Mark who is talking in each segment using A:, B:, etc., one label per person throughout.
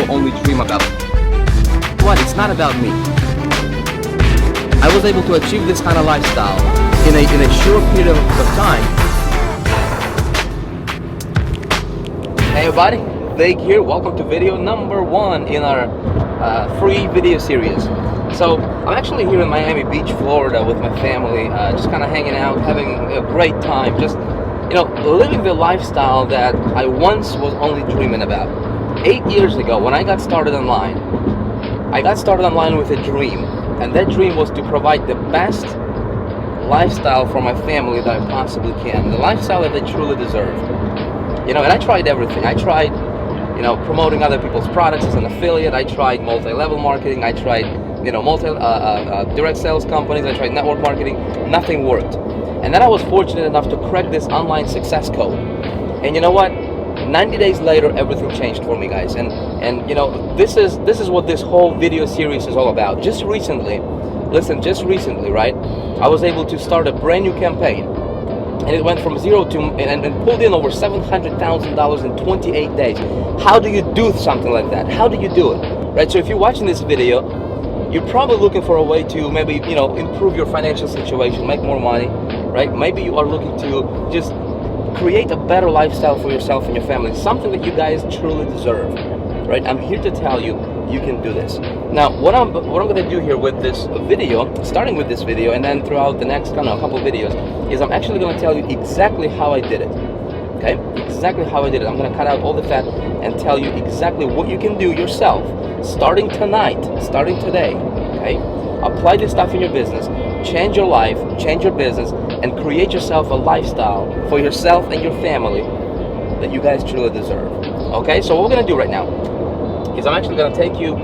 A: people only dream about. What? It's not about me. I was able to achieve this kind of lifestyle in a short period of time. Hey everybody, Vig here. Welcome to video number 1 in our free video series. So I'm actually here in Miami Beach, Florida with my family, just kind of hanging out, having a great time, just, you know, living the lifestyle that I once was only dreaming about. 8 years ago, when I got started online, with a dream, and that dream was to provide the best lifestyle for my family that I possibly can, the lifestyle that they truly deserve. You know, and I tried everything. I tried, you know, promoting other people's products as an affiliate. I tried multi-level marketing. I tried, you know, direct sales companies. I tried network marketing. Nothing worked. And then I was fortunate enough to crack this online success code. And you know what? 90 days later, everything changed for me, guys. And you know, this is what this whole video series is all about. Just recently, right? I was able to start a brand new campaign. And it went from zero to, and pulled in over $700,000 in 28 days. How do you do something like that? How do you do it? Right? So if you're watching this video, you're probably looking for a way to maybe, you know, improve your financial situation, make more money, right? Maybe you are looking to just create a better lifestyle for yourself and your family, something that you guys truly deserve, right? I'm here to tell you, you can do this. Now, what I'm going to do here with this video, starting with this video, and then throughout the next couple videos, is I'm actually going to tell you exactly how I did it. Okay, exactly how I did it. I'm going to cut out all the fat and tell you exactly what you can do yourself, starting tonight, starting today. Okay, apply this stuff in your business, change your life, change your business, and create yourself a lifestyle for yourself and your family that you guys truly deserve. Okay, so what we're going to do right now is I'm actually going to take you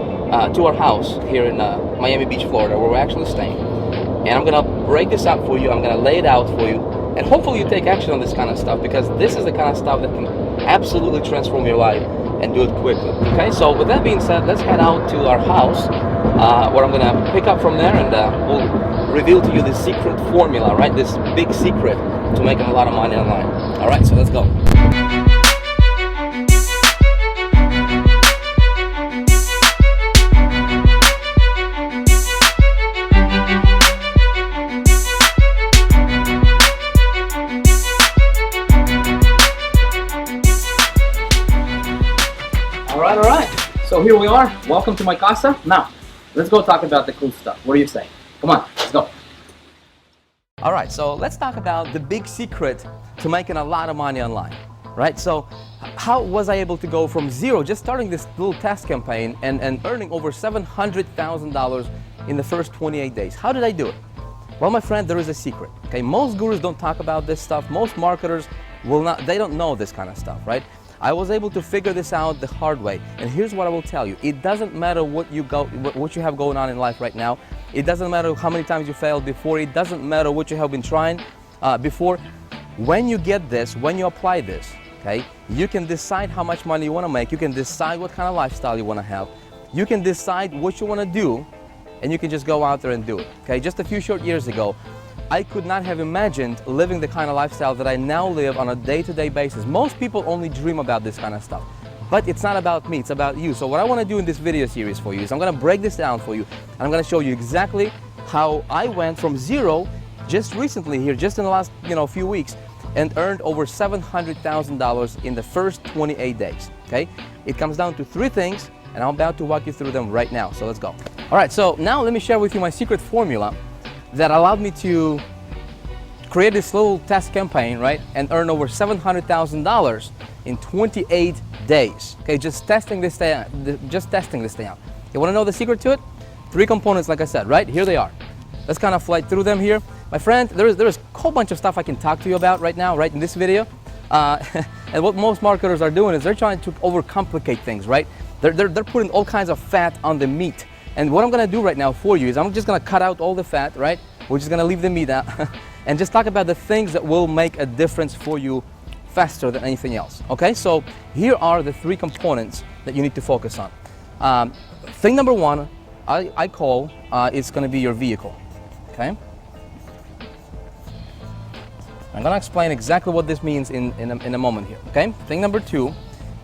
A: to our house here in Miami Beach, Florida, where we're actually staying. And I'm going to break this up for you. I'm going to lay it out for you. And hopefully you take action on this kind of stuff, because this is the kind of stuff that can absolutely transform your life and do it quickly. Okay, so with that being said, let's head out to our house where I'm going to pick up from there, and we'll reveal to you the secret formula, right? This big secret to making a lot of money online. All right, so let's go. All right. So here we are. Welcome to my casa. Now, let's go talk about the cool stuff. What do you say? Come on, let's go. All right, so let's talk about the big secret to making a lot of money online, right? So how was I able to go from zero, just starting this little test campaign, and earning over $700,000 in the first 28 days? How did I do it? Well, my friend, there is a secret, okay? Most gurus don't talk about this stuff. Most marketers they don't know this kind of stuff, right? I was able to figure this out the hard way, and here's what I will tell you. It doesn't matter what you have going on in life right now. It doesn't matter how many times you failed before. It doesn't matter what you have been trying before. When you get this, when you apply this, okay, you can decide how much money you want to make. You can decide what kind of lifestyle you want to have. You can decide what you want to do, and you can just go out there and do it. Okay, just a few short years ago, I could not have imagined living the kind of lifestyle that I now live on a day-to-day basis. Most people only dream about this kind of stuff, but it's not about me, it's about you. So what I want to do in this video series for you is I'm going to break this down for you, and I'm going to show you exactly how I went from zero just recently here, just in the last few weeks, and earned over $700,000 in the first 28 days. Okay, it comes down to 3 things, and I'm about to walk you through them right now. So let's go. All right, so now let me share with you my secret formula that allowed me to create this little test campaign, right, and earn over $700,000 in 28 days. Okay, just testing this thing out. You want to know the secret to it? 3 components, like I said, right? Here they are. Let's kind of fly through them here. My friend, there is a whole bunch of stuff I can talk to you about right now, right in this video. And what most marketers are doing is they're trying to overcomplicate things, right? They're putting all kinds of fat on the meat. And what I'm going to do right now for you is I'm just going to cut out all the fat, right? We're just going to leave the meat out and just talk about the things that will make a difference for you faster than anything else. Okay, so here are the 3 components that you need to focus on. Thing number 1, I call is going to be your vehicle. Okay, I'm going to explain exactly what this means in a moment here. Okay, thing number 2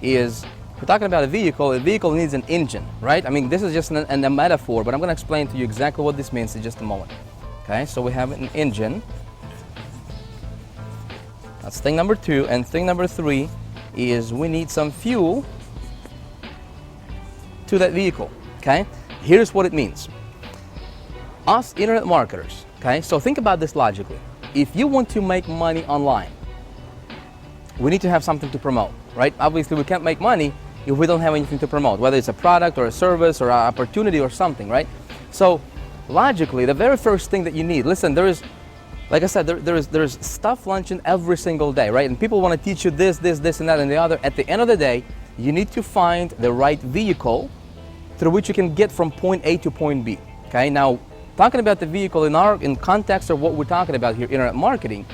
A: is we're talking about a vehicle needs an engine, right? I mean, this is just a metaphor, but I'm going to explain to you exactly what this means in just a moment. Okay, so we have an engine. That's thing number 2. And thing number 3 is we need some fuel to that vehicle. Okay, here's what it means. Us internet marketers, okay, so think about this logically. If you want to make money online, we need to have something to promote, right? Obviously, we can't make money if we don't have anything to promote, whether it's a product or a service or an opportunity or something, right? So logically, the very first thing that you need, listen, there is, like I said, there's stuff launching every single day, right? And people want to teach you this, and that, and the other. At the end of the day, you need to find the right vehicle through which you can get from point A to point B, okay? Now, talking about the vehicle in context of what we're talking about here, internet marketing,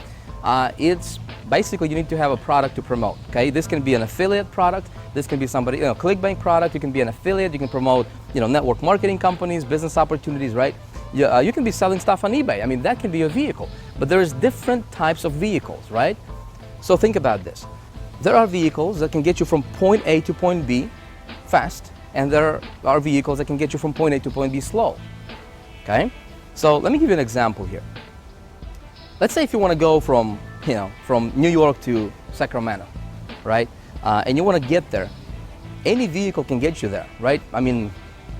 A: it's basically you need to have a product to promote, okay? This can be an affiliate product, this can be somebody, ClickBank product, you can be an affiliate, you can promote, network marketing companies, business opportunities, right? You can be selling stuff on eBay. I mean, that can be a vehicle, but there's different types of vehicles, right? So think about this. There are vehicles that can get you from point A to point B fast, and there are vehicles that can get you from point A to point B slow, okay? So let me give you an example here. Let's say if you want to go from New York to Sacramento, right? And you want to get there, any vehicle can get you there, right? I mean,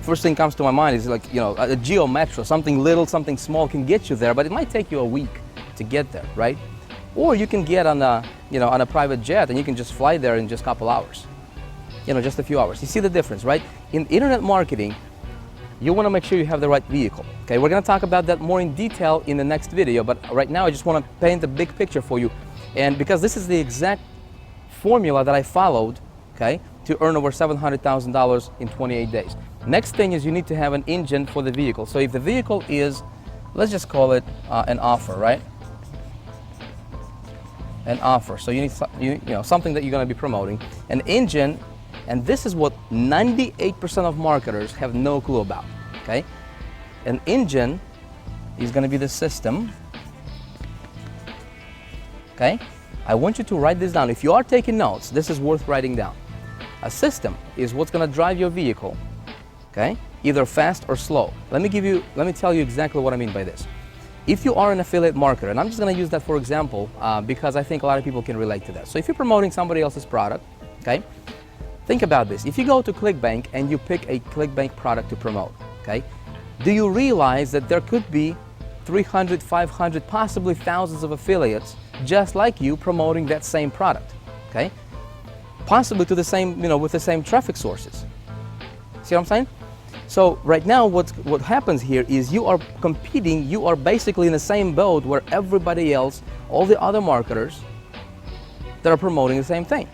A: first thing comes to my mind is like, a Geo Metro, something little, something small can get you there, but it might take you a week to get there, right? Or you can get on a private jet and you can just fly there in just a couple hours, just a few hours. You see the difference, right? In internet marketing, you want to make sure you have the right vehicle. Okay, we're going to talk about that more in detail in the next video, but right now I just want to paint a big picture for you. And because this is the exact formula that I followed, okay, to earn over $700,000 in 28 days. Next thing is you need to have an engine for the vehicle. So if the vehicle is, let's just call it an offer, right? An offer. So you need something that you're going to be promoting. An engine. And this is what 98% of marketers have no clue about, okay? An engine is going to be the system, okay? I want you to write this down. If you are taking notes, this is worth writing down. A system is what's going to drive your vehicle, okay? Either fast or slow. Let me tell you exactly what I mean by this. If you are an affiliate marketer, and I'm just going to use that for example, because I think a lot of people can relate to that. So if you're promoting somebody else's product, okay? Think about this. If you go to ClickBank and you pick a ClickBank product to promote, okay, do you realize that there could be 300, 500, possibly thousands of affiliates just like you promoting that same product, okay? Possibly to the same, with the same traffic sources. See what I'm saying? So right now what happens here is you are competing, you are basically in the same boat where everybody else, all the other marketers that are promoting the same thing.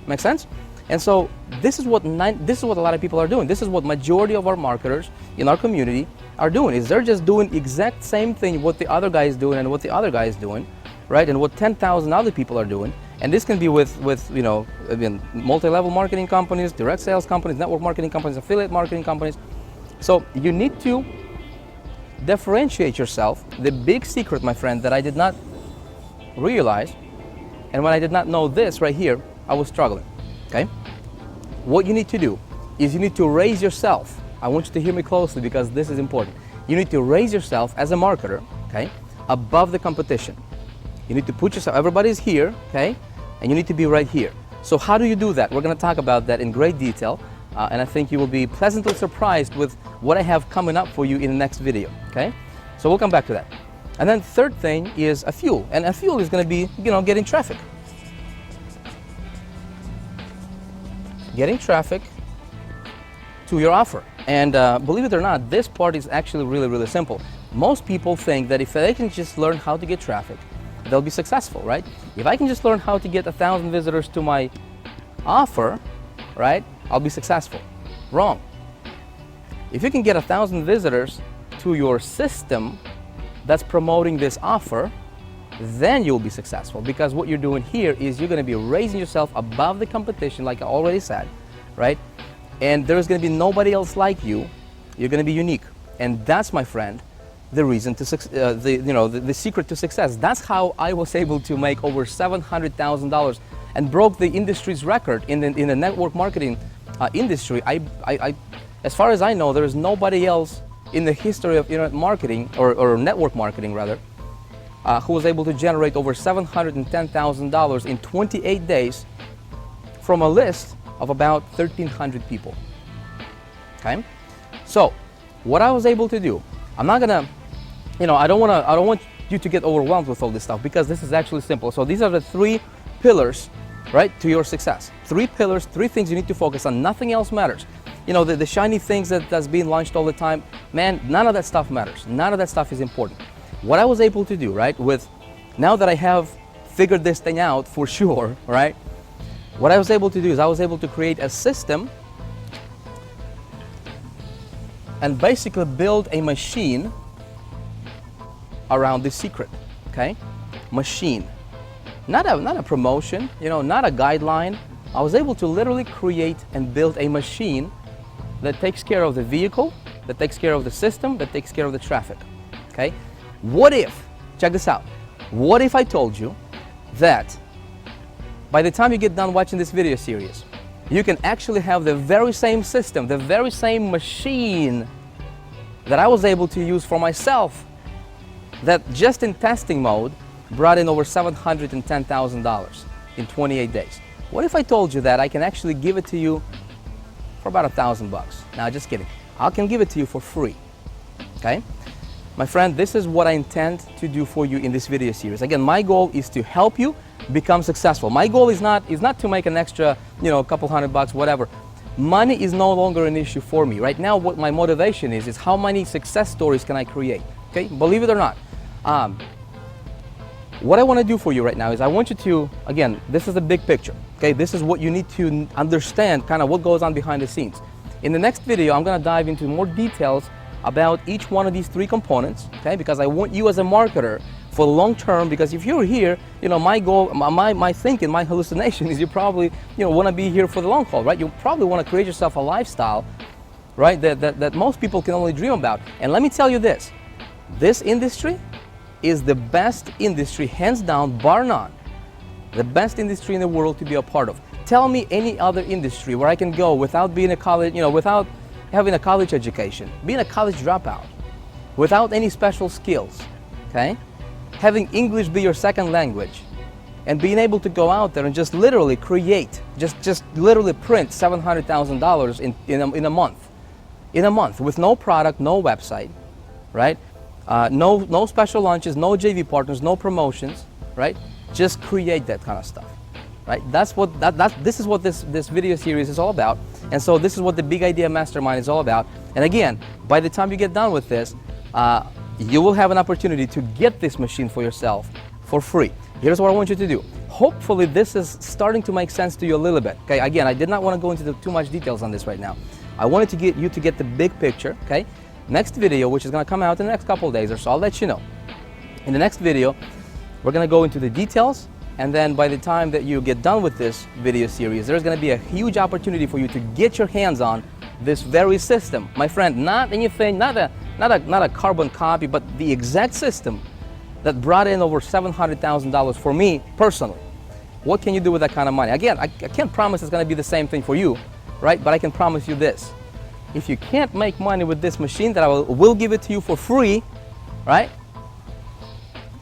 A: Make sense? And so this is what a lot of people are doing. This is what majority of our marketers in our community are doing. Is they're just doing exact same thing what the other guy is doing and what the other guy is doing, right? And what 10,000 other people are doing. And this can be with multi-level marketing companies, direct sales companies, network marketing companies, affiliate marketing companies. So you need to differentiate yourself. The big secret, my friend, that I did not realize, and when I did not know this right here, I was struggling. Okay? What you need to do is you need to raise yourself. I want you to hear me closely because this is important. You need to raise yourself as a marketer, okay, above the competition. You need to put yourself, everybody's here, okay, and you need to be right here. So how do you do that? We're going to talk about that in great detail, and I think you will be pleasantly surprised with what I have coming up for you in the next video, okay? So we'll come back to that. And then third thing is a fuel, and a fuel is going to be, getting traffic. Getting traffic to your offer. And believe it or not, this part is actually really, really simple. Most people think that if they can just learn how to get traffic, they'll be successful, right? If I can just learn how to get 1,000 visitors to my offer, right, I'll be successful. Wrong. If you can get 1,000 visitors to your system that's promoting this offer, then you'll be successful, because what you're doing here is you're going to be raising yourself above the competition, like I already said, right? And there's going to be nobody else like you. You're going to be unique. And that's, my friend, the reason to the secret to success. That's how I was able to make over $700,000 and broke the industry's record in the network marketing industry. As far as I know, there is nobody else in the history of internet marketing or network marketing rather, who was able to generate over $710,000 in 28 days from a list of about 1,300 people. Okay, so what I was able to do, I'm not gonna, I don't want you to get overwhelmed with all this stuff, because this is actually simple. So these are the 3 pillars, right, to your success. 3 pillars, 3 things you need to focus on. Nothing else matters. The shiny things that's being launched all the time, man, none of that stuff matters. None of that stuff is important. What I was able to do, right, now that I have figured this thing out for sure, right, what I was able to do is I was able to create a system and basically build a machine around this secret, okay? Machine. Not a promotion, not a guideline. I was able to literally create and build a machine that takes care of the vehicle, that takes care of the system, that takes care of the traffic, okay? What if, check this out, what if I told you that by the time you get done watching this video series, you can actually have the very same system, the very same machine that I was able to use for myself, that just in testing mode brought in over $710,000 in 28 days. What if I told you that I can actually give it to you for about $1,000 bucks? Now, just kidding. I can give it to you for free, okay? My friend, this is what I intend to do for you in this video series. Again, my goal is to help you become successful. My goal is not to make an extra, a couple $100, whatever. Money is no longer an issue for me. Right now, what my motivation is how many success stories can I create, okay? Believe it or not. What I want to do for you right now is I want you to, again, this is the big picture, okay? This is what you need to understand, kind of what goes on behind the scenes. In the next video, I'm going to dive into more details about each one of these 3 components, okay? Because I want you as a marketer for long term, because if you're here, my goal, my thinking, my hallucination is you probably, want to be here for the long haul, right? You probably want to create yourself a lifestyle, right, that most people can only dream about. And let me tell you this industry is the best industry, hands down, bar none, the best industry in the world to be a part of. Tell me any other industry where I can go without being a college, without having a college education, being a college dropout, without any special skills, okay? Having English be your second language, and being able to go out there and just literally create, just literally print $700,000 in a month, with no product, no website, right? No special launches, no JV partners, no promotions, right? Just create that kind of stuff, right? This is what this video series is all about. And so this is what the Big Idea Mastermind is all about. And again, by the time you get done with this, you will have an opportunity to get this machine for yourself for free. Here's what I want you to do. Hopefully this is starting to make sense to you a little bit. Okay, again, I did not want to go into too much details on this right now. I wanted to get you to get the big picture, okay? Next video, which is going to come out in the next couple of days or so, I'll let you know. In the next video, we're going to go into the details, and then by the time that you get done with this video series, there's going to be a huge opportunity for you to get your hands on this very system. My friend, not anything, not a carbon copy, but the exact system that brought in over $700,000 for me personally. What can you do with that kind of money? Again, I can't promise it's going to be the same thing for you, right? But I can promise you this. If you can't make money with this machine that I will give it to you for free, right?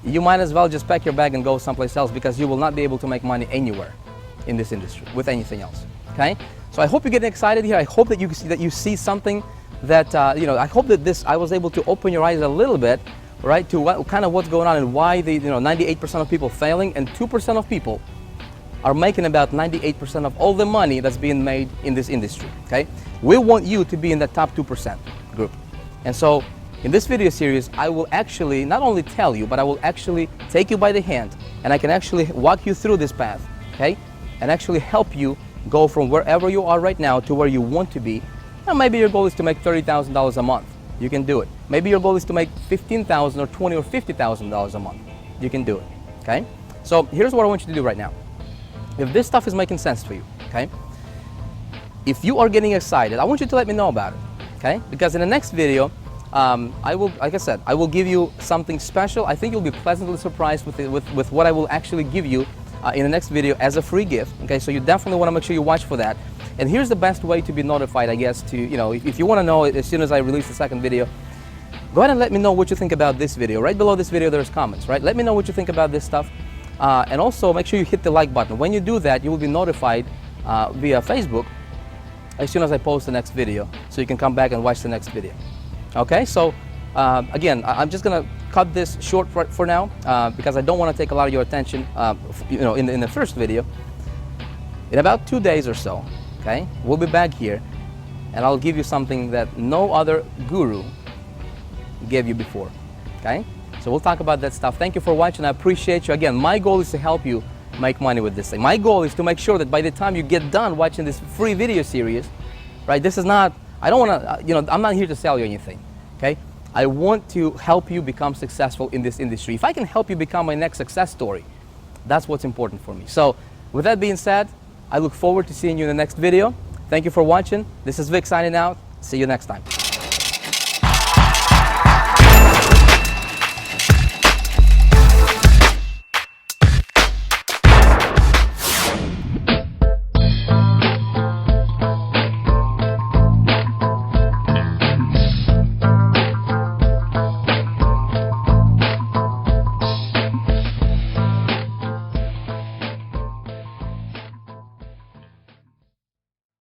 A: You might as well just pack your bag and go someplace else, because you will not be able to make money anywhere in this industry with anything else, okay? So I hope you're getting excited here. I hope that you see something that, I hope that I was able to open your eyes a little bit, right, to what's going on and why 98% of people failing and 2% of people are making about 98% of all the money that's being made in this industry, okay? We want you to be in the top 2% group. And so in this video series, I will actually not only tell you, but I will actually take you by the hand, and I can actually walk you through this path, okay? And actually help you go from wherever you are right now to where you want to be. Now, maybe your goal is to make $30,000 a month. You can do it. Maybe your goal is to make $15,000 or $20,000 or $50,000 a month. You can do it, okay? So here's what I want you to do right now. If this stuff is making sense for you, okay? If you are getting excited, I want you to let me know about it, okay? Because in the next video, I will, like I said, I will give you something special. I think you'll be pleasantly surprised with what I will actually give you in the next video as a free gift. Okay, so you definitely want to make sure you watch for that. And here's the best way to be notified, I guess, to, you know, if you want to know as soon as I release the second video, go ahead and let me know what you think about this video. Right below this video, there's comments, right? Let me know what you think about this stuff. And also make sure you hit the like button. When you do that, you will be notified via Facebook as soon as I post the next video, so you can come back and watch the next video. Okay, so again, I'm just gonna cut this short for now because I don't want to take a lot of your attention, you know, in the first video. In about 2 days or so, okay, we'll be back here, and I'll give you something that no other guru gave you before. Okay, so we'll talk about that stuff. Thank you for watching. I appreciate you. Again, my goal is to help you make money with this thing. My goal is to make sure that by the time you get done watching this free video series, right, this is not, I don't want to, you know, I'm not here to sell you anything. Okay, I want to help you become successful in this industry. If I can help you become my next success story, that's what's important for me. So with that being said, I look forward to seeing you in the next video. Thank you for watching. This is Vic signing out. See you next time.